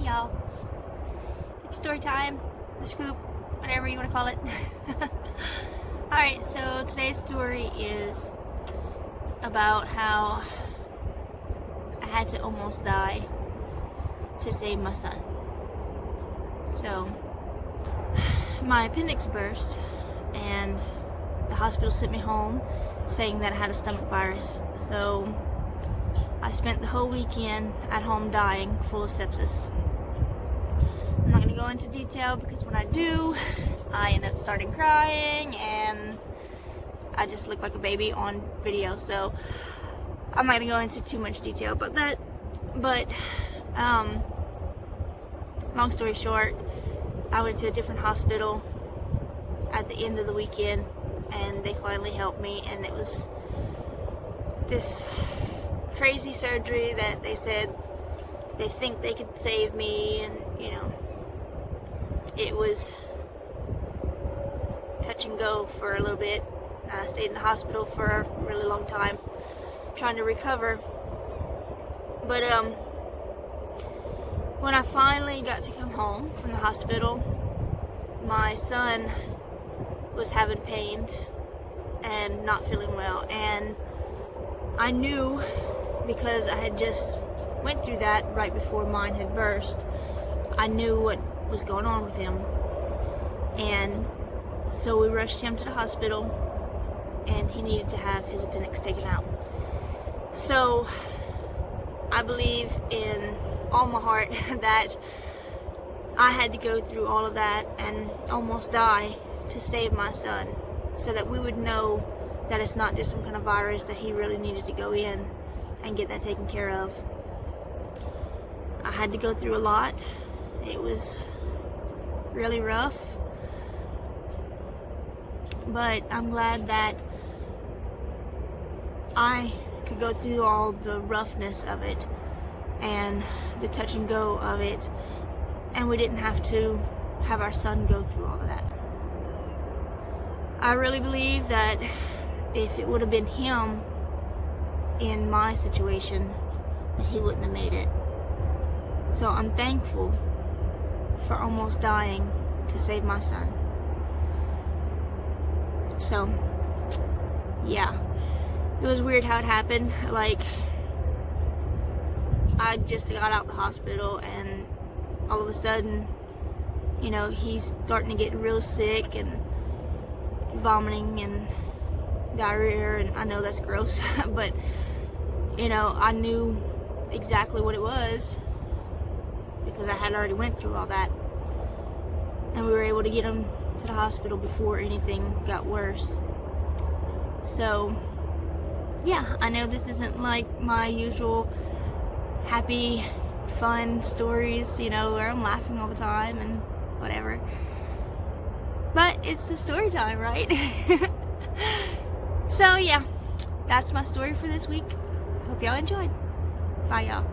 y'all. It's story time, the scoop, whatever you want to call it. Alright, so today's story is about how I had to almost die to save my son. So, my appendix burst and the hospital sent me home saying that I had a stomach virus. So, I spent the whole weekend at home dying, full of sepsis. I'm not going to go into detail because when I do, I end up starting crying and I just look like a baby on video. So I'm not going to go into too much detail about that. But long story short, I went to a different hospital at the end of the weekend and they finally helped me, and it was this crazy surgery that they said they think they could save me, and you know, it was touch and go for a little bit. I stayed in the hospital for a really long time trying to recover, but when I finally got to come home from the hospital, my son was having pains and not feeling well, and I knew, because I had just went through that right before mine had burst, I knew what was going on with him. And so we rushed him to the hospital and he needed to have his appendix taken out. So I believe in all my heart that I had to go through all of that and almost die to save my son, so that we would know that it's not just some kind of virus, that he really needed to go in and get that taken care of. I had to go through a lot. It was really rough, but I'm glad that I could go through all the roughness of it and the touch and go of it, and we didn't have to have our son go through all of that. I really believe that if it would have been him in my situation, that he wouldn't have made it. So I'm thankful for almost dying to save my son. So yeah, it was weird how it happened. Like, I just got out of the hospital and all of a sudden, you know, he's starting to get real sick and vomiting and diarrhea, and I know that's gross, but you know, I knew exactly what it was because I had already went through all that, and we were able to get him to the hospital before anything got worse. So yeah, I know this isn't like my usual happy, fun stories, you know, where I'm laughing all the time and whatever, but it's a story time, right? So yeah, that's my story for this week. Hope y'all enjoyed. Bye y'all.